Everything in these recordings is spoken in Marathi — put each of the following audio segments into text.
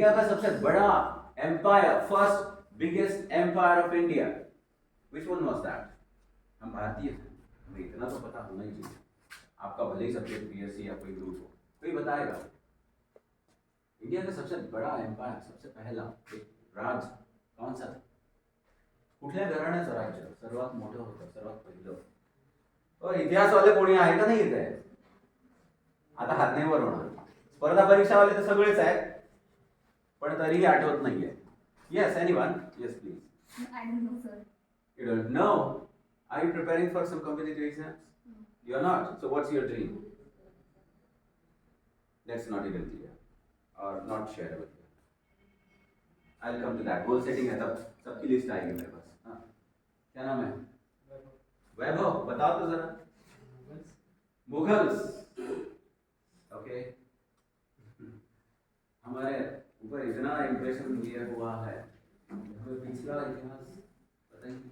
इंडिया का सबसे बड़ा empire, first biggest empire of India, which one was that? हम भारतीय थे, हमें इतना तो पता होना ही चाहिए। आपका भले ही सब्जेक्ट बीएससी या कोई ग्रुप हो, कोई बताएगा इंडिया का सबसे बड़ा एम्पायर, सबसे पहला एक राज्य कौन सा था? कुठल्या घराण्याचं राज्य सर्वात मोठं होतं, सर्वात पहिलं? और इतिहासवाले कोणी आहे का नाही इथे? आता हात नाही वर होणार, स्पर्धा परीक्षावाले तर सगळेच आहेत, पण तरीही आठवत नाहीये. Yes, anyone? Yes please. I don't know, sir. You don't know? Are you preparing for some competitive exams? You're not. So what's your dream? That's not even clear or not shareable. I'll come to that. Goal setting है, तब सबकी लिस्ट आएगी मेरे पास. हाँ, क्या नाम है? वैभव, बताओ तो जरा. मुगल्स. ओके. हमारे ऊपर इतना इम्प्रेशन दिया हुआ है, पिछला इतिहास पता नहीं.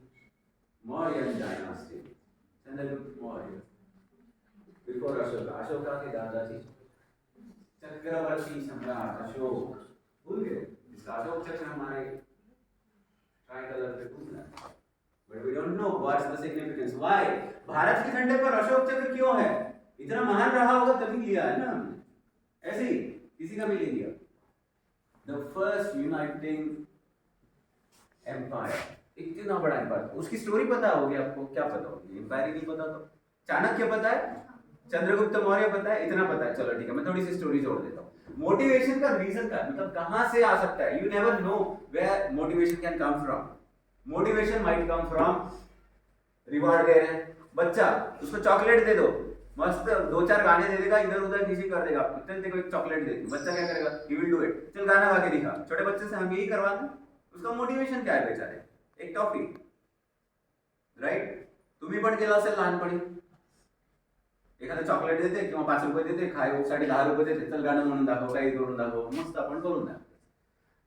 मौर्यन डायनास्टी, चंद्रगुप्त मौर्य, बिफोर अशोका के दादाजी चक्रवर्ती सम्राट अशोक. भूल गए? इसका अशोक चक्र हमारे ट्राई कलर पे घूमना है, but we don't know what's the significance. Why Bharat के झंडे पर अशोक चक्र क्यों है? इतना महान रहा होगा तभी लिया है ना हमने, ऐसे ही किसी का भी ले लिया. द फर्स्ट यूनाइटिंग एम्पायर, इतना बड़ा एम्पायर, उसकी स्टोरी पता होगी आपको? क्या पता होगी? एम्पायर ही नहीं पता तो चाणक्य पता है, चंद्रगुप्त मौर्य पता है, इतना पता है. चलो ठीक है, मैं थोड़ी सी स्टोरी जोड़ देता हूँ. मोटिवेशन का रीजन का मतलब कहां से आ सकता है? You never know where motivation can come from. Motivation might come from reward दे रहे हैं बच्चा, उसको चॉकलेट दे दो, मस्त 2-4 गाने दे देगा, इधर उधर किसी कर देगा. चल देखो एक चॉकलेट दे दी, बच्चा क्या करेगा? He will do it. चल गाना गा के दिखा. छोटे बच्चे से हम यही करवाते हैं. उसका मोटिवेशन काय आहे बेचारे? एक टॉफी, राईट? तुम्ही पण केलं असेल लहानपणी. एखादं चॉकलेट देते किंवा 5 रुपये देते, खायसाठी 10 रुपये देते, चल गाणं म्हणून दाखव, काही करून दाखव, मस्त आपण करून दाखव.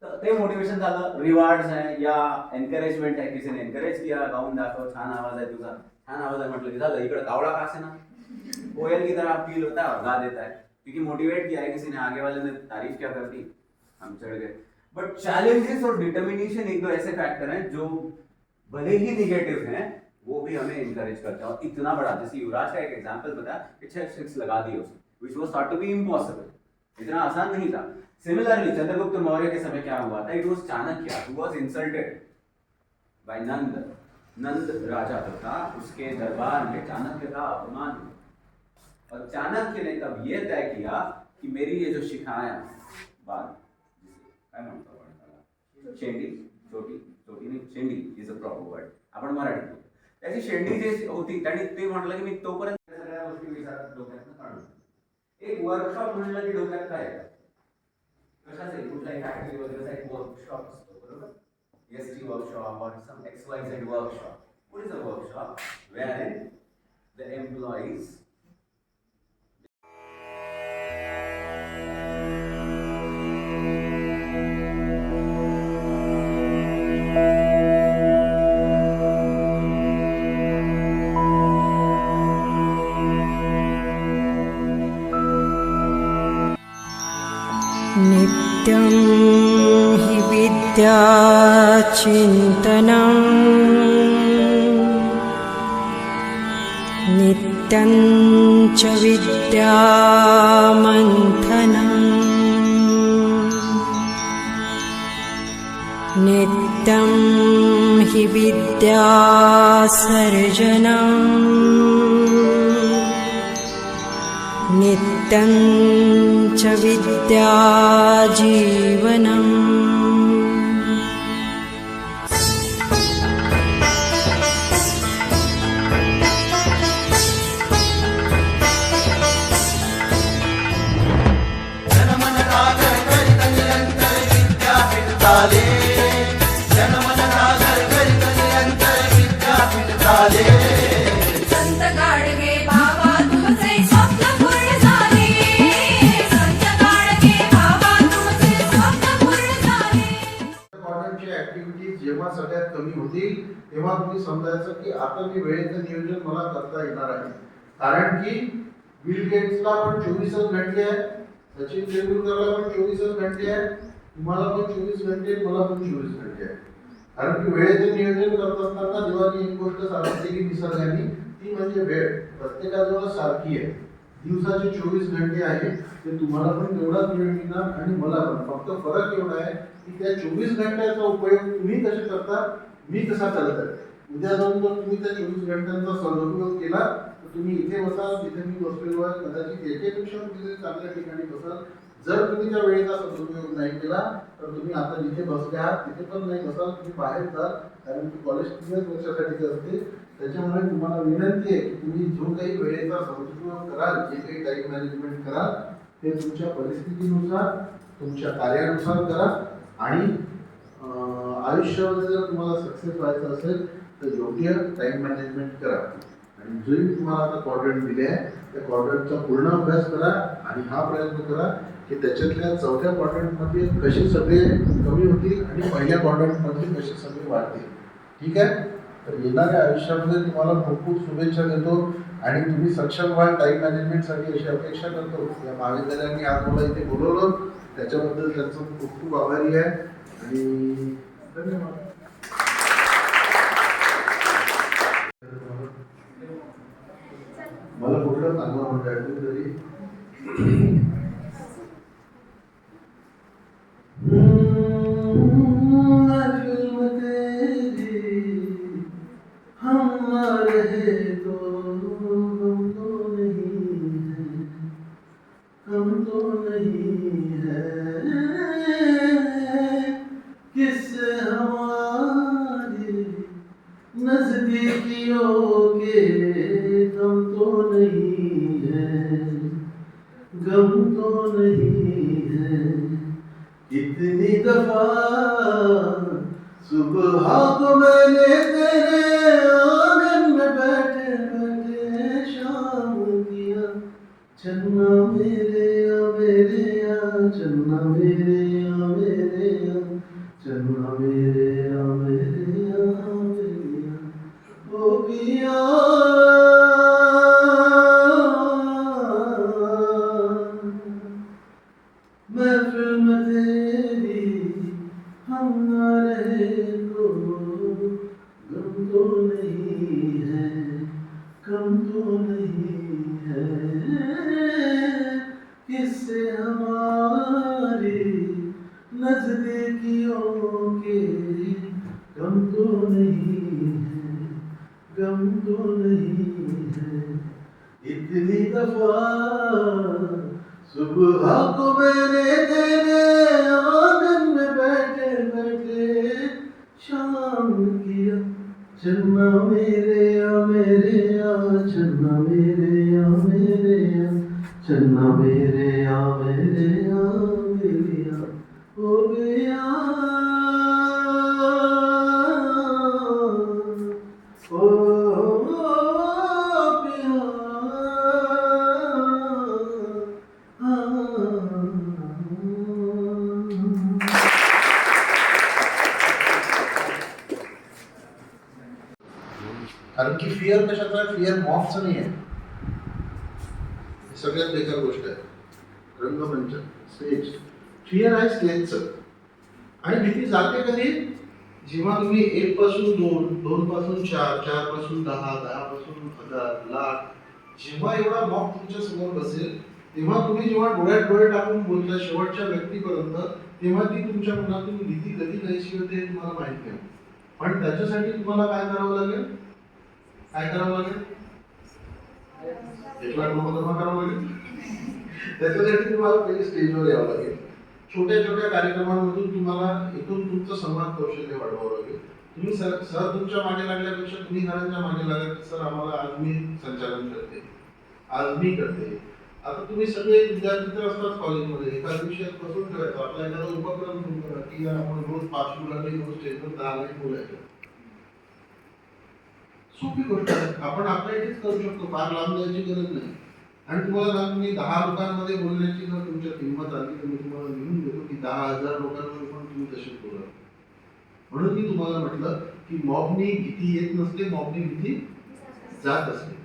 तर ते मोटिवेशन झालं. रिवॉर्ड्स आहे या एनकरेजमेंट आहे, किसी ने एनकरेज किया, गाऊन दाखव, छान आवाज आहे तुझा, छान आवाज आहे म्हटलं की झालं. इकडे कावळा का असे ना, कोयल की तरह फील होता है और गा देता है, क्योंकि मोटिवेट किया है किसी ने, आगे वाले ने तारीफ क्या कर दी, हम चढ़ गए. बट चैलेंजेस और डिटर्मिनेशन एक दो ऐसे फैक्टर हैं जो भले ही निगेटिव हैं, वो भी हमें इनकरेज करते हैं. और इतना बड़ा, जैसे युवराज का एक एग्जांपल बताया कि 6 सिक्स लगा दिए उसने, व्हिच वाज थॉट टू बी इम्पॉसिबल. इतना आसान नहीं था. सिमिलरली चंद्रगुप्त मौर्य के समय क्या हुआ था? इट वाज चाणक्य हु वाज इंसल्टेड बाय नंद. नंद राजा था, उसके दरबार में चाणक्य का अपमान हुआ, और चाणक्य ने तब यह तय किया कि मेरी ये जो शिखाएं बात काय म्हणतो आपण, शेंडी, छोटी छोटी नाही, शेंडी इज अ प्रॉपर वर्ड, आपण मराठीत बोलतो. त्याची शेंडी जी होती त्यांनी ते म्हटलं की मी तोपर्यंत सगळ्या गोष्टी विचारात डोक्यातून काढून. एक वर्कशॉप म्हणलं की डोक्यात काय येतं? कशाचे? कुठल्याही फॅक्टरी वगैरेचा एक वर्कशॉप असतो, बरोबर? ST workshop or some XYZ workshop. What is a workshop? Wherein the employees नित्यं हि विद्याचिन्तनं नित्यं च विद्यामन्थनं नित्यं हि विद्यासर्जनं नित्यं च विद्याजीवनम्. संत गाडगे बाबा तुमचे स्वप्न पूर्ण झाले. संत गाडगे बाबा तुमचे स्वप्न पूर्ण झाले. कॉर्नरची ऍक्टिव्हिटी जेव्हा सगळ्यात कमी होतील तेव्हा तुम्ही समजायचं की आता मी वेळेचं नियोजन मला करता येणार आहे. कारण की बिल गेट्सला पण 24च घंटे आहे, सचिन तेंडुलकरला पण 24च घंटे आहे, तुम्हाला पण 24 घंटे, मला पण 24 घंटे आहे. कारण की वेळेचं नियोजन करत असताना देवानी एक गोष्ट सांगितली की निसर्गाने, ती म्हणजे वेळ प्रत्येकाजवळ सारखी आहे. दिवसाचे 24 घंटे आहे, ते तुम्हाला पण तेवढाच वेळ मिळणार आणि मला पण. फक्त फरक एवढा आहे की त्या 24 घंट्याचा उपयोग तुम्ही कसे करता, मी कसा करत आहे. उद्या जाऊन जर तुम्ही त्या 24 घंट्यांचा सदुपयोग केला तर तुम्ही इथे बसाल, जिथे मी बसलेलो आहे, कदाचित याच्यापेक्षा तुम्ही चांगल्या ठिकाणी बसाल. जर तुम्ही त्या वेळेचा सदुपयोग नाही केला तर तुम्ही आता जिथे बसले आहात तिथे पण नाही बसाल, तुम्ही बाहेर जाल. कारण की कॉलेज 3 वर्षासाठी असते. त्याच्यामुळे तुम्हाला विनंती आहे की तुम्ही जो काही वेळेचा सदुपयोग कराल, जे काही टाईम मॅनेजमेंट कराल, ते तुमच्या परिस्थितीनुसार, तुमच्या कार्यानुसार करा. आणि आयुष्यामध्ये जर तुम्हाला सक्सेस व्हायचं असेल तर योग्य टाईम मॅनेजमेंट करा. आणि जो तुम्हाला आता क्वाड्रंट दिले आहे त्या क्वाड्रंटचा पूर्ण अभ्यास करा आणि हा प्रयत्न करा की त्याच्यातल्या 4थ्या क्वाड्रंटमध्ये कसे सगळे कमी होतील आणि पहिल्या क्वाड्रंटमध्ये कसे सगळे वाढतील. ठीक आहे. तर येणाऱ्या आयुष्यामध्ये तुम्हाला खूप खूप शुभेच्छा देतो आणि तुम्ही सक्षम व्हाल टाईम मॅनेजमेंटसाठी अशी अपेक्षा करतो. या महाविद्यालयाने आज मला इथे बोलवलं त्याच्याबद्दल त्यांचं खूप खूप आभारी आहे आणि धन्यवाद. मला कुठलं चांगलं म्हणता येईल तरी हम तो नहीं है किस हमारी नजदीकियों के गम तो नहीं है, गम तो नहीं है. कितनी दफा सुबह को मैंने तेरे आंगन में बैठे बैठे शाम किया. चन्ना मेरे या मेरे या, चन्ना मेरे या मेरे या, चन्ना मेरे या मेरे या मेरे या. ओ पिया महफिल में तेरी हम ना रहे तो गम तो नहीं है, गम तो नहीं है. किससे हमारी नजदीकियों के गम तो नहीं है, गम तो नहीं है. इतनी दफा सुबह को मैंने तेरे आंगन में बैठे बैठे शाम किया. चन्ना मेरे या मेरे या, चन्ना मेरे या मेरे या, चन्ना मेरे या मेरे या मेरे या. ओ गया कारण की फिअर कशाचा आहे, फिअर मॉकचं नाही आहे. सगळ्यात बेकार गोष्ट आहे. रंगमंच, स्टेज, फिअर आहे स्टेजचं. आणि भीती जाते कधी, जेव्हा तुम्ही 1 पासून 2, 2 पासून 4, 4 पासून 10, 10 पासून 1000, लाख, जेव्हा एवढा मॉक तुमच्या समोर बसेल तेव्हा तुम्ही जेव्हा डोळ्यात डोळे टाकून बोलता शेवटच्या व्यक्तीपर्यंत, तेव्हा ती तुमच्या मनातून भीती कधी नाहीशी होते हे तुम्हाला माहित नाही. पण त्याच्यासाठी तुम्हाला काय करावं लागेल, काय करावं लागेल, 1 लाख रुपये जमा करावं लागेल. त्याच्यासाठी तुम्हाला पहिले स्टेजवर यावं लागेल. छोट्या छोट्या कार्यक्रमांमधून तुम्हाला इथून तुमचं संवाद कौशल्य वाढवावं लागेल. तुम्ही सर तुमच्या मागे लागल्यापेक्षा तुम्ही घरांच्या मागे लागला की सर आम्हाला आज मी संचालन करते, आज मी करते. आता तुम्ही सगळे विद्यार्थी तर असतात कॉलेजमध्ये, एखाद्या विषयात बसून ठेवायचं. आपला एखादा उपक्रम सुरू करा की आपण रोज 5 मुलांनी रोज स्टेजवर 10 मिनिट बोलायचं. सोपी गोष्ट आहे, आपण आपल्या इथेच करू शकतो, फार लांब जायची गरज नाही. आणि तुम्हाला सांगतो मी 10 लोकांमध्ये बोलण्याची जर तुमच्यात हिंमत आली तर मी तुम्हाला लिहून देतो की 10,000 लोकांमध्ये पण तुम्ही तसेच बोला. म्हणून मी तुम्हाला म्हटलं की मॉबनी भीती येत नसते, मॉबनी भीती जात असते.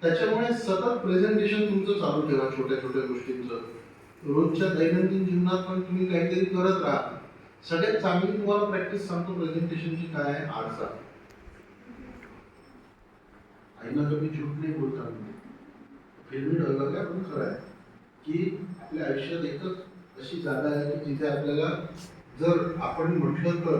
त्याच्यामुळे सतत प्रेझेंटेशन तुमचं चालू ठेवा छोट्या छोट्या गोष्टींचं. रोजच्या दैनंदिन जीवनात पण तुम्ही काहीतरी करत राहा. सगळ्यात चांगली तुम्हाला प्रॅक्टिस सांगतो प्रेझेंटेशनची काय आहे, आरसा. आईना कधी झूठ नाही बोलता म्हणजे फिल्मी डायलॉग आहे पण खरं आहे की आपल्या आयुष्यात एकच अशी जागा आहे की जिथे आपल्याला जर आपण म्हटलं तर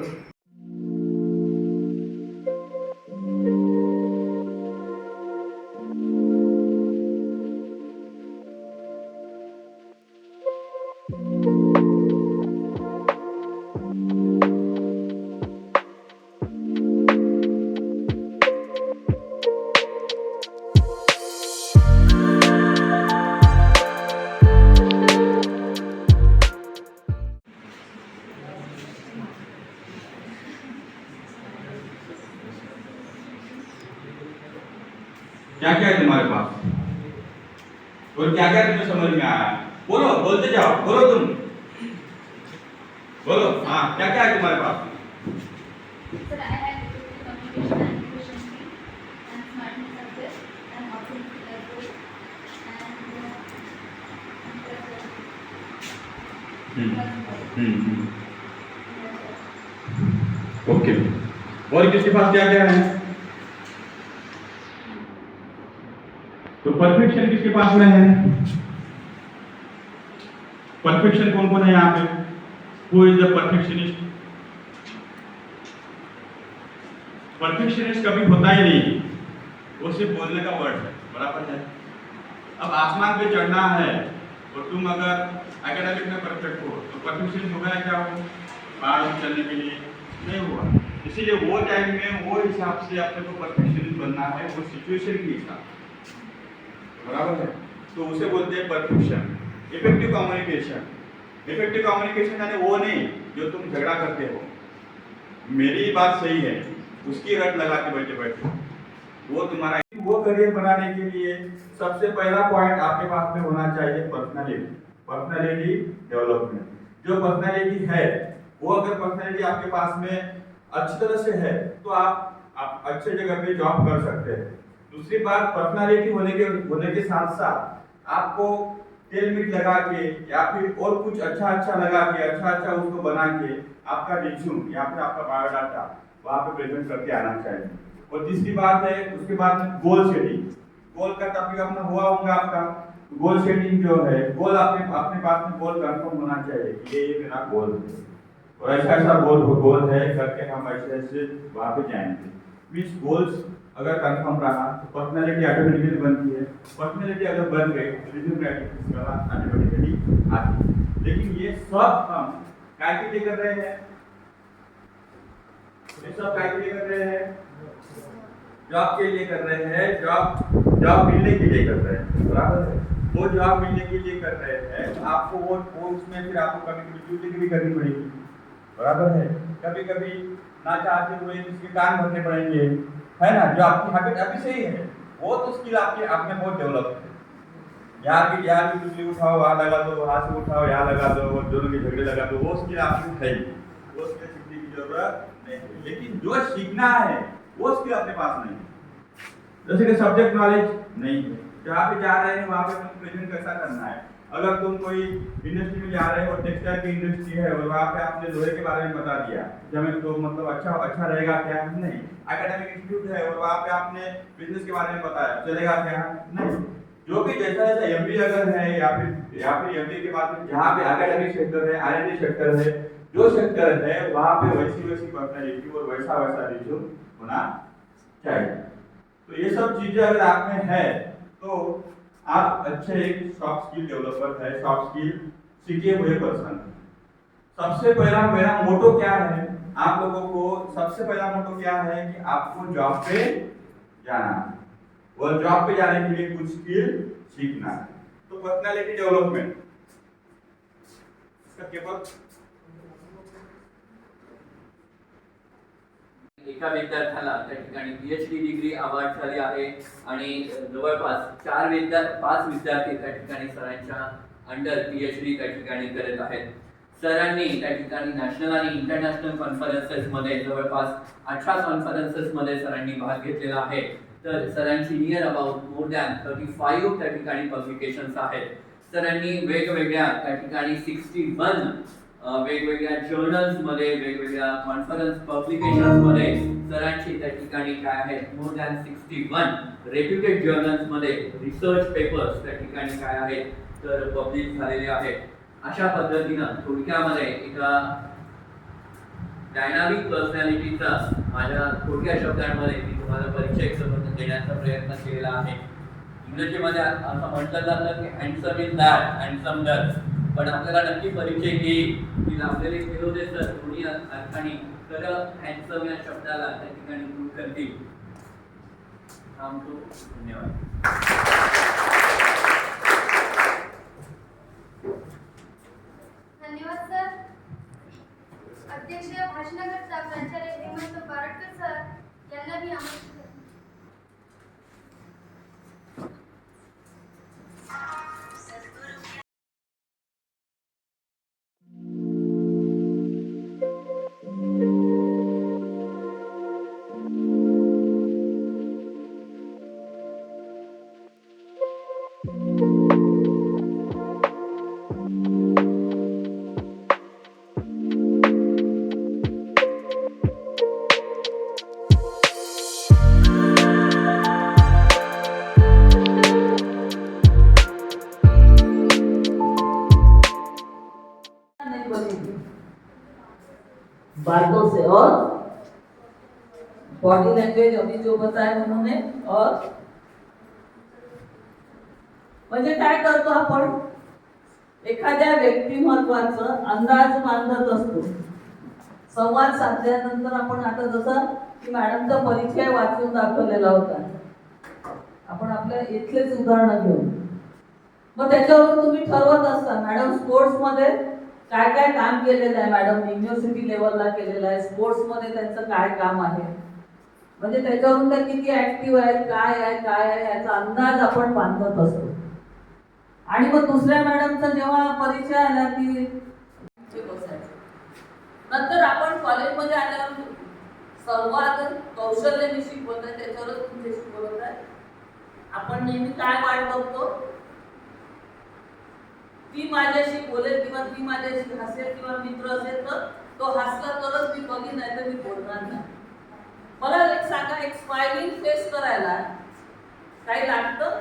क्या क्या है तुम्हारे पास और क्या क्या तुम्हें समझ में आया? बोलो, बोलते जाओ, बोलो तुम, बोलो। हाँ, क्या क्या है तुम्हारे pass? Sir, I have communication and efficiency and smartness success and option growth and okay. और किसके पास क्या क्या है? तो परफेक्शन किसके पास में है? परफेक्शन कौन कौन है यहाँ पे? हु इज द परफेक्शनिस्ट? परफेक्शनिस्ट कभी होता ही नहीं, वो सिर्फ बोलने का वर्ड है, बराबर है। अब आसमान पे चढ़ना है और तुम अगर एकेडमिक में परफेक्ट हो तो परफेक्शनिस्ट हो गया क्या? हो पहाड़ पर चलने के लिए नहीं हुआ। इसीलिए वो टाइम में वो हिसाब से अपने को परफेक्शनिस्ट बनना है, वो सिचुएशन के हिसाब, बराबर है। तो उसे बोलते हैं perfection. Effective communication, effective communication यानी वो नहीं जो तुम झगड़ा करते हो, मेरी बात सही है उसकी रट लगा के बैठे बैठे, वो तुम्हारा वो करियर बनाने के लिए सबसे पहला पॉइंट आपके पास में होना चाहिए पर्सनालिटी, पर्सनालिटी डेवलपमेंट। जो पर्सनालिटी है वो अगर पर्सनालिटी आपके पास में अच्छी तरह से है तो आप अच्छे जगह पे जॉब कर सकते हैं। दूसरी बात, पर्सनालिटी होने के साथ साथ आपको तेल मीट लगा के या फिर और कुछ अच्छा लगा के अच्छा उसको बना के आपका रिज्यूम या फिर आपका बायोडाटा वहाँ पे प्रेजेंट करके आना चाहिए। और तीसरी बात है उसके बाद गोल सेटिंग। गोल का टॉपिक अपना हुआ होगा आपका, गोल सेटिंग जो है, गोल अपने पास में गोल कंफर्म होना चाहिए कि ये मेरा गोल है और ऐसा गोल है करके हम ऐसे वहाँ पे जाएंगे। मीन्स गोल्स अगर कंफर्म रहा तो पर्सनैलिटी ऑटोमेटिकली बनती है, पर्सनैलिटी अगर बन गई तो रिज्यूम राइटिंग ऑटोमेटिकली आती है। लेकिन ये सब हम क्या के लिए कर रहे हैं? ये सब क्या के लिए कर रहे हैं? जॉब के लिए कर रहे हैं, जॉब मिलने के लिए कर रहे हैं, बराबर है। वो जॉब मिलने के लिए कर रहे हैं तो आपको वो उसमें फिर आपको कभी ड्यूटी भी करनी पड़ेगी, बराबर है। कभी ना चाहते हुए इसके कान भरने पड़ेंगे, है ना। जो आपकी हैबिट अभी से ही है वो तो स्किल आपने बहुत डेवलप है। यार की बिजली उठाओ वहाँ लगा दो, वहाँ से उठाओ यहाँ लगा दो, वो दोनों के झगड़े लगा दो, वो स्किल आपको है ही, वो स्किल सीखने की जरूरत नहीं है। लेकिन जो सीखना है वो स्किल अपने पास नहीं है। जैसे कि सब्जेक्ट नॉलेज नहीं है, जहाँ पे जा रहे हैं वहाँ पे तुम प्रेजेंट कैसा करना है। अगर तुम कोई इंडस्ट्री में जा रहे हो, टेक्सटाइल की इंडस्ट्री है और वहाँ पे आपने लोहे के बारे में बता दिया, जब तो मतलब अच्छा रहेगा क्या? नहीं। एकेडमिक इंस्टीट्यूट है और वहाँ पे आपने बिजनेस के बारे में बताया, चलेगा क्या? नहीं। जो भी जैसा एमबीए अगर है या फिर एमबीए के बाद जहाँ पे एकेडमिक सेक्टर है, आरएनडी सेक्टर है, जो सेक्टर है वहाँ पे वैसी पर्सनैलिटी और वैसा रिज्यूम होना चाहिए। तो ये सब चीजें अगर आप में है तो आप अच्छे एक सॉफ्ट स्किल डेवलपर है, सॉफ्ट स्किल सीखे हुए पर्सन है। सबसे पहला मेरा मोटो क्या है आप लोगों को? सबसे पहला मोटो क्या है कि आपको जॉब पे जाना है और जॉब पे जाने के लिए कुछ स्किल सीखना है। तो पर्सनालिटी डेवलपमेंट इसका केवल एका विद्यार्थ्याला त्या ठिकाणी पीएचडी डिग्री अवॉर्ड झाली आहे आणि जवळपास 5 विद्यार्थी त्या ठिकाणी सरांच्या अंडर पीएचडी त्या ठिकाणी करत आहेत। सरांनी त्या ठिकाणी नॅशनल आणि इंटरनॅशनल कॉन्फरन्सेस मध्ये जवळपास 18 कॉन्फरन्सेस मध्ये सरांनी भाग घेतलेला आहे। तर सरांची नियर अबाउट मोर दॅन 35 त्या ठिकाणी पब्लिकेशन्स आहेत। सरांनी वेगवेगळ्या त्या ठिकाणी 61 वेगवेगळ्या जर्नल्स मध्ये, वेगवेगळ्या कॉन्फरन्स पब्लिकेशन्स मध्ये सरांची त्या ठिकाणी काय आहेत, मोर दॅन 61 रेप्युटेड जर्नल्स मध्ये रिसर्च पेपर्स त्या ठिकाणी काय आहेत तर पब्लिश झालेले आहेत. अशा पद्धतीनं थोडक्यामध्ये एका डायनामिक पर्सनॅलिटीचा माझ्या थोडक्या शब्दांमध्ये मी तुम्हाला परिचय देण्याचा प्रयत्न केलेला आहे. इंग्रजीमध्ये असं म्हटलं जातं की handsome is that, handsome that, पण आपल्याला नक्की परिचय घेईल की लाभलेले खेळोदे सर दोन्ही अर्थाने तर हँडसम या शब्दाला त्या ठिकाणी दूर करतील. थांबतो. धन्यवाद. धन्यवाद सर. अध्यक्ष भाषणाकरता प्राचार्य हेमंत बारटकर सर यांना मी आमंत्रित करते. बातों से और बॉडी लैंग्वेज अभी जो बताया उन्होंने और म्हणजे काय करतो आपण एखाद्या व्यक्तिमत्वाचं अंदाज बांधत असतो. संवाद साधल्यानंतर आपण आता जसं की मॅडमचा परिचय वाचून दाखवलेला होता, आपण आपल्या इथलेच उदाहरण घेऊ. मग त्याच्यावरून तुम्ही ठरवत असता मॅडम स्पोर्ट्स मध्ये काय काय काम केलेलं आहे, मॅडम युनिव्हर्सिटी लेवलला केलेलं आहे, स्पोर्ट्स मध्ये त्यांचं काय काम आहे, म्हणजे त्याच्यावरून त्या किती ऍक्टिव्ह आहेत, काय आहे याचा अंदाज आपण बांधत असतो. आणि मग दुसऱ्या मॅडमचा जेव्हा परिचय आला की नंतर आपण कॉलेजमध्ये आल्यावर संवाद कौशल्य मी शिकवत आहे, त्याच्यावरच तुमच्याशी बोलत आहे. आपण नेहमी काय वाट बघतो, ती माझ्याशी बोलेल किंवा ती माझ्याशी हसेल किंवा मित्र असेल तर तो हसला तरच मी बघीन, नाही तर मी बोलणार नाही. मला एक सांगा, एक स्माइलिंग फेस करायला काही लागतं,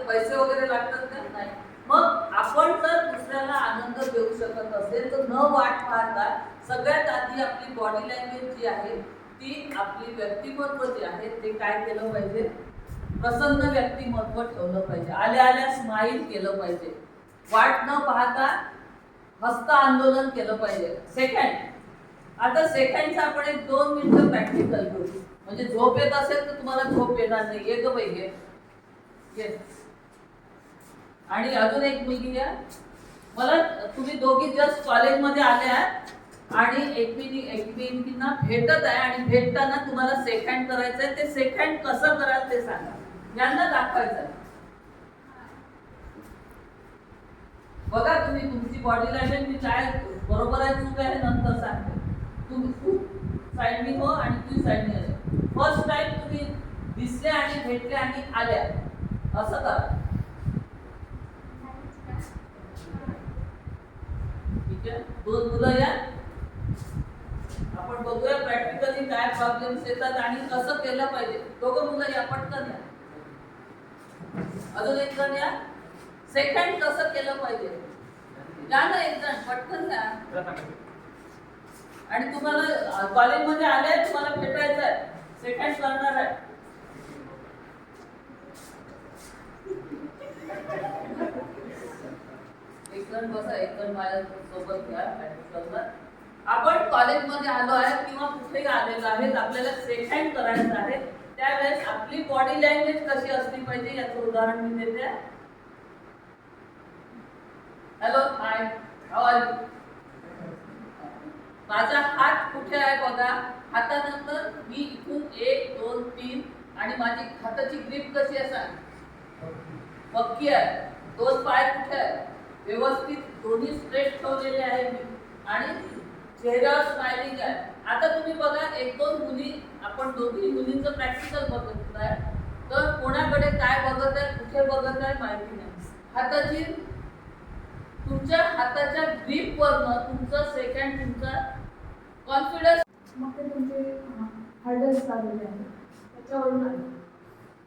पैसे वगैरे लागतात का? नाही. मग आपण जर दुसऱ्याला आनंद देऊ शकत असेल तर न वाट पाहता सगळ्यात आधी आपली बॉडी लँग्वेज जी आहे ती, आपली व्यक्तिमत्व जे आहे ते काय केलं पाहिजे, प्रसन्न व्यक्तिमत्व ठेवलं पाहिजे. आल्या आल्या स्माईल केलं पाहिजे, वाट न पाहता हस्त आंदोलन केलं पाहिजे. सेकंड, आता सेकंडचं आपण एक 2 मिनिटं प्रॅक्टिकल करू. म्हणजे झोप येत असेल तर तुम्हाला झोप येणार नाही. ये ग बाई ये. आणि अजून एक मुलगी द्या मला. तुम्ही दोघी जस्ट कॉलेजमध्ये आल्या आणि एकमेकींना भेटत आहे आणि भेटताना तुम्हाला सेकंड करायचं आहे. ते सेकंड कसं कराल ते सांगा, यांना दाखवायचं. बघा तुम्ही तुमची बॉडी लँग्वेज मी काय बरोबर आहे चूक आहे नंतर सांगते. तू साईडनी हो आणि तू साईडनी आले. फर्स्ट टाइम तुम्ही दिसले आणि भेटले आणि आल्या असं करा. ठीक आहे, 2 मुलं या. आपण बघूया प्रॅक्टिकली काय प्रॉब्लेम्स येतात आणि कसं केलं पाहिजे. दोघं मुलं या, पटकन या. अजून एक जण या. सेकंड कसं केलं पाहिजे, या ना एक जण, पटकन या. आणि तुम्हाला कॉलेजमध्ये आले, तुम्हाला भेटायचं आहे, सेकंड करणार आहे. एक जण बसा, एक जण माझ्या सोबत घ्या प्रॅक्टिकलला. आपण कॉलेजमध्ये आलो आहे किंवा कुठेही आलेलो आहे, आपल्याला सेकंड करायचं आहे. त्यावेळेस आपली बॉडी लँग्वेज कशी असली पाहिजे याचं उदाहरण मी देते. Hello, high, how are you. माझा हात कुठे आहे बघा. हातानंतर मी इथून 1 2 3 आणि माझी हाताची ग्रिप कशी असा पक्की आहे. 2 पाय कुठे आहे, व्यवस्थित दोन्ही स्ट्रेट ठेवलेले आहे मी आणि चेहऱ्यावर स्माइलिंग आहे. आता तुम्ही बघा 1 2 मुली, आपण दोघी मुलींचं प्रॅक्टिकल बघत आहे. तर कोणाकडे काय बघत आहे, कुठे बघत आहे माहिती नाही. हाताची तुमच्या हाताच्या ग्रीपवरनं तुमचं सेकंड तुमचा कॉन्फिडन्स. मग ते तुमचे हर्डल्स आलेले आहेत त्याच्यावरून आले.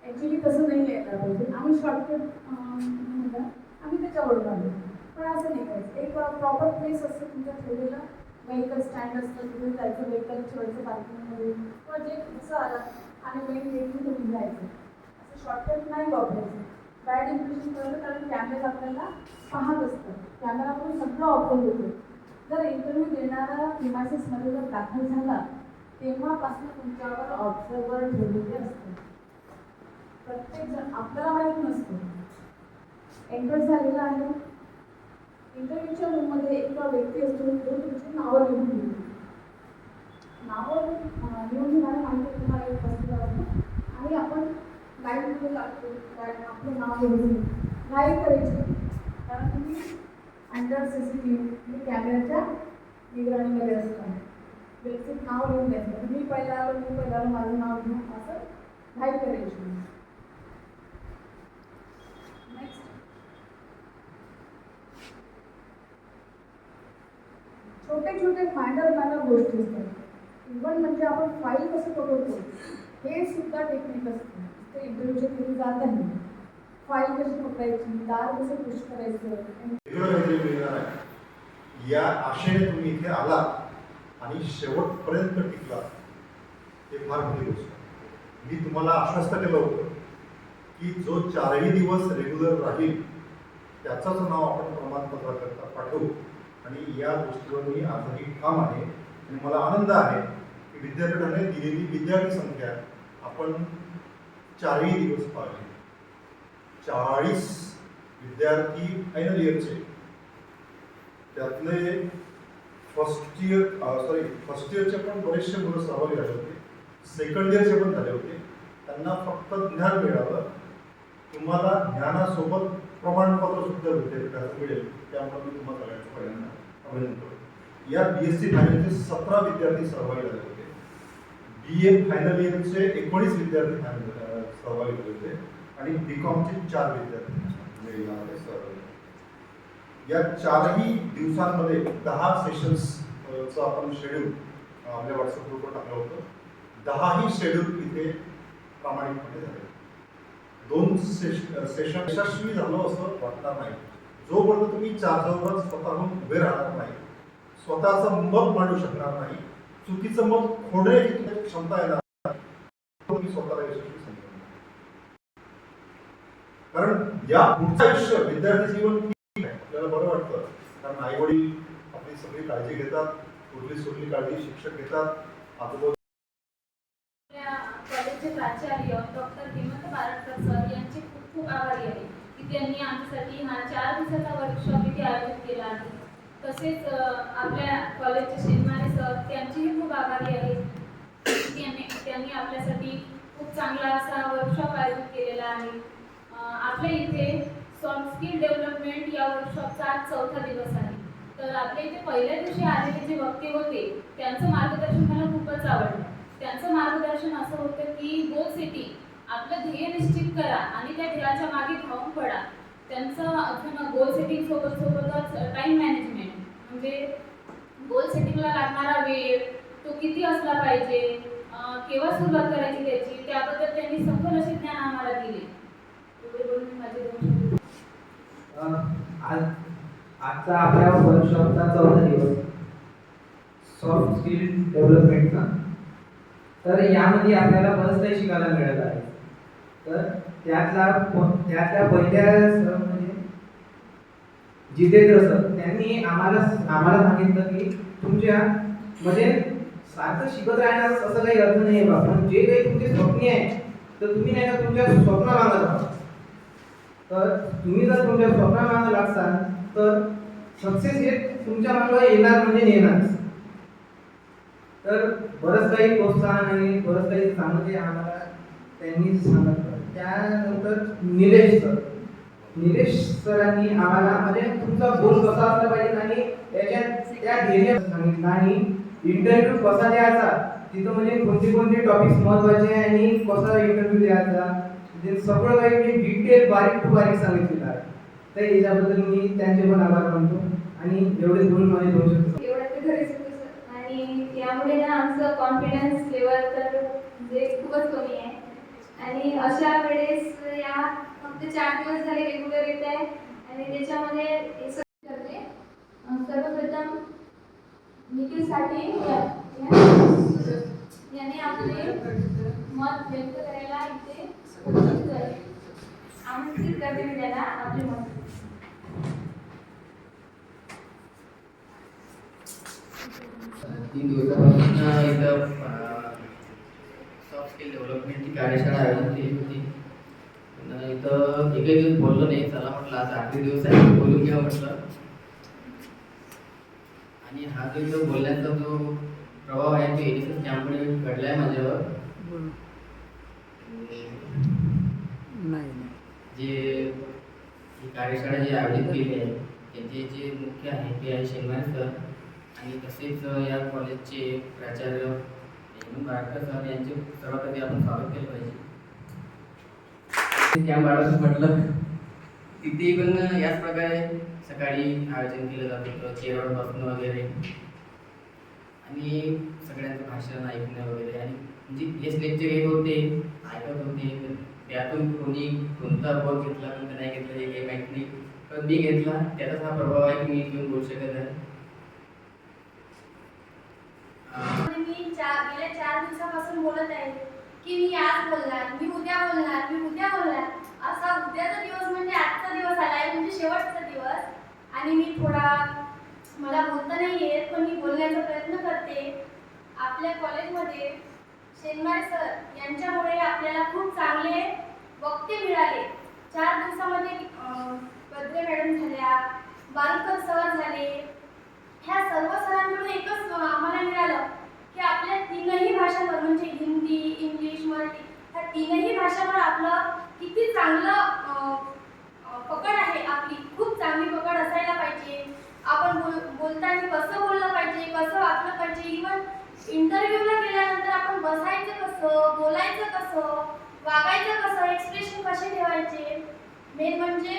ॲक्च्युली तसं नाही यायला पाहिजे. आम्ही शॉर्टकट म्हणतात आम्ही त्याच्यावरून आलो, पण असं नाही करायचं. एक प्रॉपर प्लेस असतं तुमच्या ठेवलेलं, व्हेकल स्टँड असतं, तिथे जायचं, व्हेकल ठेवायचं पार्किंगमध्ये किंवा जे कसं आलं आणि मेन गेटने तुम्ही जायचं. असं शॉर्टकट नाही वापरायचं. बॅड इम्प्रेशन करतं कारण कॅमेरा आपल्याला पाहत असतं, कॅमेराकडून सगळं ऑब्झर्व होतं. जर इंटरव्ह्यू देणारा प्रिमायसेसमध्ये जर दाखल झाला तेव्हापासून तुमच्यावर ऑब्झर्वर ठेवलेले असते. प्रत्येकजण आपल्याला माहीत नसतं. एंटर झालेला आहे, इंटरव्ह्यूच्या रूममध्ये एक व्यक्ती असतो जो तुमची नावं लिहून घेतो. नावं लिहून घेणारा माहिती तुम्हाला एक बसलेला असतो आणि आपण लाईनमध्ये लागतो. आपलं नाव लिहून लाईन करायची कारण तुम्ही अंडर CCTV कॅमेऱ्याच्या निगराणीमध्ये असतात. व्यवस्थित नाव लिहून द्यायचं. मी पहिला आलो माझं नाव घेऊन असं घाई करायची. नेक्स्ट छोटे छोटे मॅनर गोष्टी असतात. इव्हन म्हणजे आपण फाईल कसं पकडतो हे सुद्धा टेक्निक असतं. ते इंटरव्ह्यूच्या घरी जात आहे. फाईल कशी पकडायची, दार कसं पुश करायचं. मिळणार आहे या आशेने तुम्ही इथे आलात आणि शेवटपर्यंत टिकला, हे फार मोठी गोष्ट आहे. मी तुम्हाला आश्वस्त केलं होतं की जो 4ही दिवस रेग्युलर राहील त्याचंच नाव आपण प्रमाणपत्राकरता पाठवू आणि या गोष्टीवर मी आजही ठाम आहे. आणि मला आनंद आहे की विद्यापीठाने दिलेली विद्यार्थी संख्या आपण 4ही दिवस पाळली. 40 विद्यार्थी फायनल इयरचे, त्यातले फर्स्ट इयरचे पण बरेचसे मुलं सहभागी झाले होते, सेकंड इयरचे पण झाले होते. त्यांना फक्त ज्ञान मिळालं. तुम्हाला ज्ञानासोबत प्रमाणपत्र सुद्धा विद्यापीठाचं मिळेल. त्यामुळे मी तुम्हाला सगळ्यांचं पहिल्यांदा अभिनंदन करतो. या BSc फायनलचे 17 विद्यार्थी सहभागी झाले होते. BA फायनल इयरचे 19 विद्यार्थी सहभागी झाले होते आणि BComचे 4 विद्यार्थी सहभागी. या 4ही दिवसांमध्ये 10 सेशन्सचं आपण शेड्यूल आपल्या व्हॉट्सअप ग्रुपवर टाकलं होतं. 10ही शेड्यूल इथे प्रामाणिकपणे झाले. 2 सेशन यशस्वी झालो असं वाटणार नाही जोपर्यंत तुम्ही चारजवळ स्वतःहून उभे राहणार नाही, स्वतःचं मत मांडू शकणार नाही, चुकीचं मत खोडण्याची तुमची क्षमता येणार तुम्ही स्वतःला यशस्वी समजणार. कारण या पुढचं आयुष्य विद्यार्थी जीवन ठीक आहे, आपल्याला बरं वाटतं कारण आई वडील आपली सगळी काळजी घेतात, उरली सुरली काळजी शिक्षक घेतात. आजोबा कॉलेजचे प्राचार्य डॉक्टर हेमंत बारटकर सर यांचे खूप खूप आभारी आहे की त्यांनी आमच्यासाठी हा 4 दिवसाचा वर्कशॉप इथे आयोजित केला आहे. तसेच आपल्या कॉलेजचे शेतमारे सर त्यांचीही खूप आभारी आहे. त्यांनी आपल्यासाठी खूप चांगला असा वर्कशॉप आयोजित केलेला आहे. आपल्या इथे सॉफ्ट स्किल डेव्हलपमेंट या वर्कशॉपचा आज 4था दिवस आहे. तर आपल्या इथे पहिल्या दिवशी आलेले जे वक्ते होते त्यांचं मार्गदर्शन मला खूपच आवडलं. त्यांचं मार्गदर्शन असं होतं की गोल सेटिंग आपलं ध्येय निश्चित करा आणि त्या ध्येयाच्या मागे धावून पडा. त्यांचं अजून गोल सेटिंग सोबतच टाइम मॅनेजमेंट म्हणजे गोल सेटिंगला लागणारा वेळ तो किती असला पाहिजे, केव्हा सुरुवात करायची त्याची, त्याबद्दल त्यांनी सखोल असे ज्ञान आम्हाला दिले. एवढे बोलून मी माझे 2 शब्द. आजचा आपल्या वर्कशॉपचा 4था दिवस सॉफ्ट स्किल डेव्हलपमेंटचा. तर यामध्ये आपल्याला बरंच काही शिकायला मिळालं आहे. तर त्यातल्या पहिल्या सर म्हणजे जितेंद्र सर, त्यांनी आम्हाला सांगितलं की तुमच्या म्हणजे सारखं शिकत राहणार असं काही अर्थ नाही आहे बा, पण जे काही तुमचे स्वप्ने आहे तर तुम्ही नाही का तुमच्या स्वप्नामागं राहा. तर तुम्ही जर तुमच्या स्वप्नामागं लागसाल तर सक्सेस हे तुमच्या मागं येणार म्हणजे येणारच. तर बरंच काही प्रोत्साहन आणि बरंच काही चांगले आम्हाला त्यांनी सांगितलं. त्यानंतर निलेश सरांनी आम्हाला म्हणजे तुमचा गोल कसा असला पाहिजे आणि त्या ध्येय सांगितलं आणि इंटरव्ह्यू कसा द्यायचा, तिथं म्हणजे कोणते टॉपिक्स महत्त्वाचे आहे आणि कसा इंटरव्ह्यू द्यायचा, म्हणजे सगळं काही मी डिटेल बारीक टू बारीक सांगितलेलं आहे. तर याच्याबद्दल मी त्यांचे पण आभार मानतो आणि एवढे बोलून माझे 2 शब्द एवढं ते घरीच होतं सर. आणि यामुळे ना आमचं कॉन्फिडन्स लेवल तर म्हणजे खूपच कमी आहे. आणि अशा वेळेस या फक्त 4 दिवस झाले रेग्युलर येत आहे आणि त्याच्यामध्ये हे सगळं करते. सर्वप्रथम निखिलसाठी याने आपले मत व्यक्त करायला इथे आमंत्रित करते मी त्याला आपले मत. तीन दिवसापासून इथं सॉफ्ट स्किल डेव्हलपमेंटची कार्यशाळा आयोजित केली होती. इथं एकही दिवस बोललो नाही. चला म्हटलं आज 8 दिवस आहे, बोलून घ्या म्हटलं. आणि हा जो इथं बोलण्याचा जो प्रभाव आहे तो एनएसएस कॅम्पमुळे घडला आहे माझ्यावर. जे ही कार्यशाळा जी आयोजित केली आहे त्याचे जे मुख्य आहे ते आहे शेनवारे सर आणि तसेच या कॉलेजचे प्राचार्य बारकर सर यांचे सर्वात आपण स्वागत केलं पाहिजे. कॅम्प आयोजित म्हटलं तिथे पण याच प्रकारे सकाळी आयोजन केलं जात होतं, चेअरवर बसणं वगैरे आणि सगळ्यांचं भाषण ऐकणं वगैरे. आणि म्हणजे हेच लेक्चर येत होते, ऐकत होते, त्यातून कोणी कोणता बोध घेतला कोणता नाही घेतला हे काही माहीत नाही, पण मी घेतला. त्याचाच हा प्रभाव आहे की मी इथून बोलू शकत आहे. मी गेल्या 4 दिवसापासून बोलत आहे की मी आज बोलणार, मी उद्या बोलणार, मी उद्या बोलणार. असा उद्याचा दिवस म्हणजे आजचा दिवस आलाय, म्हणजे शेवटचा दिवस. आणि मी थोडा मला बोलता नाही येत पण मी बोलण्याचा प्रयत्न करते. आपल्या कॉलेजमध्ये शेनवारे सर यांच्यामुळे आपल्याला खूप चांगले वक्ते मिळाले. 4 दिवसामध्ये पद्रे मॅडम झाल्या, बारकर सर झाले. ह्या सर्व सरांकडून एकच आम्हाला मिळालं की आपल्या 3ही भाषांवर म्हणजे हिंदी, इंग्लिश, मराठी ह्या 3ही भाषांवर आपलं किती चांगलं पकड आहे. आपली खूप चांगली पकड असायला पाहिजे. आपण बोलताना कसं बोललं पाहिजे, कसं वागलं पाहिजे. इव्हन इंटरव्ह्यूला गेल्यानंतर आपण बसायचं कसं, बोलायचं कसं, वागायचं कसं, एक्सप्रेशन कसे ठेवायचे. मेन म्हणजे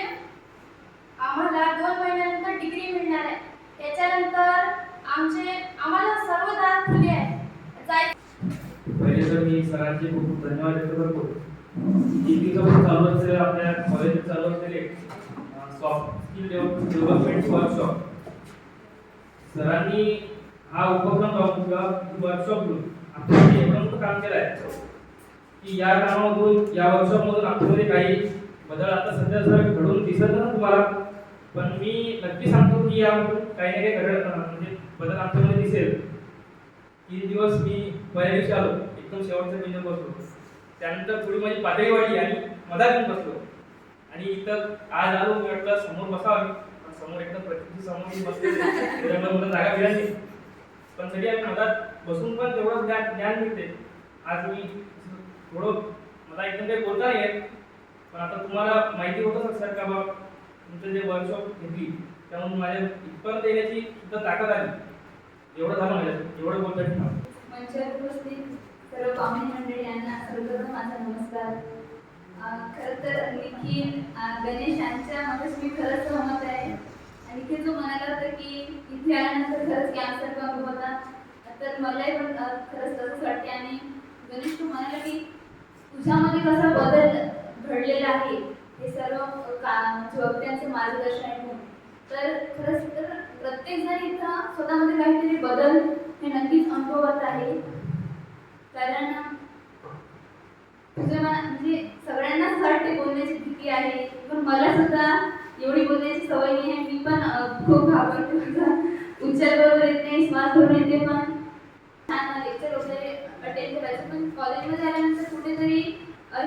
आम्हाला 2 महिन्यानंतर डिग्री मिळणार आहे. त्याच्यानंतर आम्हाला सर्व दार खुले आहे. पहिले तर मी सरांचे खूप खूप धन्यवाद व्यक्त करतो. 3 दिवसापासून चालू असलेले आपल्या कॉलेज चालू असलेले सॉफ्ट स्किल डेव्हलपमेंट वर्कशॉप सरांनी हा उपक्रम वर्कशॉप घेऊन आपल्यासाठी एकदम काम केलं आहे की या कामामधून या वर्कशॉपमधून आपल्यामध्ये काही बदल आता सध्या जर घडून दिसत ना तुम्हाला, पण मी नक्की सांगतो की यामधून काही ना काही म्हणजे बदल आमच्यामध्ये दिसेल. 3 दिवस मी पहिल्या दिवशी आलो, एकदम शेवटच्या बेंचवर बसलो. त्यानंतर थोडी माझी पातळी वाढली आणि मधात येऊन बसलो. आणि इथं आज आलो मी म्हटलं समोर बसावं, पण समोर एकदम प्रतिनिधी समोर बसले त्याच्यामुळे मला जागा मिळाली. पण तरी आम्ही मधात बसून पण तेवढं ज्ञान मिळते. आज मी थोडं मला एकदम काही बोलता नाही येत, पण आता तुम्हाला माहिती होतच सर का बाबा तुमचं जे वर्कशॉप घेतली त्यामुळे माझ्या इथपर्यंत येण्याची सुद्धा ताकद आली. एवढं झालं माझ्या एवढं बोलतात. मंचावर उपस्थित सर्व पाहुणे मंडळी यांना सर्वप्रथम माझा नमस्कार. खरं तर निखिल, गणेश यांच्या मध्येच मी खरंच सहमत आहे. आणि निखिल जो म्हणाला होता की इथे आल्यानंतर खरंच कॅन्सर कमी होता, तर मलाही पण खरंच तसंच वाटते. आणि गणेश तू म्हणाला की तुझ्यामध्ये कसा बदल घडलेला आहे हे सर्व वक्त्यांचं मार्गदर्शन आहे. तर खरंच तर प्रत्येक जण इथं स्वतःमध्ये काहीतरी बदल हे नक्कीच अनुभवत आहे. कारण तुझं म्हणजे सगळ्यांनाच वाटते बोलण्याची भीती आहे, पण मला सुद्धा एवढी बोलण्याची सवय नाही आहे. मी पण खूप घाबरते, उच्चार बरोबर येत नाही, श्वास धरून येते. पण छान लेक्चर वगैरे अटेंड करायचं, पण कॉलेजमध्ये आल्यानंतर कुठेतरी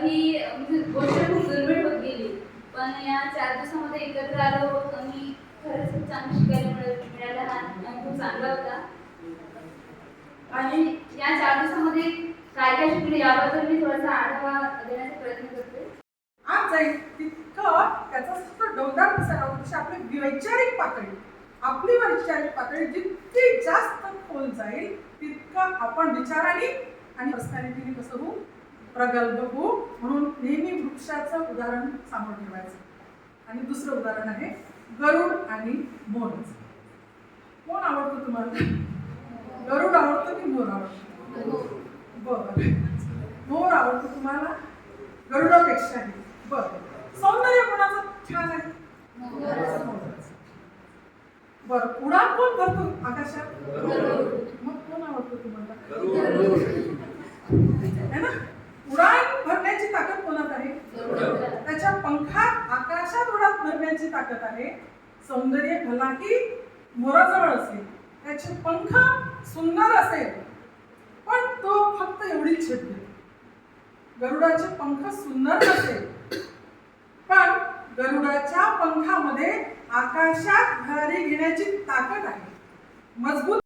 ही म्हणजे गोष्ट खूप दुर्मिळ होत गेली. पण या 4 दिवसामध्ये एकत्र आलो आणि खरंच खूप चांगलं शिकायला मिळालं. हा खूप चांगला होता. आणि या 4 दिवसामध्ये काय काय शिकले याबद्दल मी थोडासा आढावा देण्याचा प्रयत्न करते. आज जाईल तितकं त्याचा डोंगर पसरला तशी आपली वैचारिक पातळी, आपली वैचारिक पातळी जितकी जास्त खोल जाईल तितकं आपण विचाराने आणि पर्सनॅलिटीने कसं होऊ प्रगल्भ हो, म्हणून नेहमी वृक्षाचं उदाहरण समोर ठेवायचं. आणि दुसरं उदाहरण आहे गरुड आणि मोर. कोण आवडतं तुम्हाला? गरुड आवडतं की मोर आवडतं? बरं, मोर आवडतो तुम्हाला गरुडापेक्षाही. बरं, सौंदर्य कोणाचं छान आहे? बरं, उडान कोण भरतो आकाशात? मग कोण आवडतो तुम्हाला? है ना? उडान भरण्याची ताकद कोणात आहे? त्याच्या पंखात आकाशात उडान भरण्याची ताकद आहे. सौंदर्य भलाही मोराजवळ असेल, त्याचे पंख सुंदर असेल, पण तो फक्त एवढीच छेडते. गरुडाचे पंख सुंदर नसेल, पण गरुडाच्या पंखामध्ये आकाशात भरारी घेण्याची ताकद आहे. मजबूत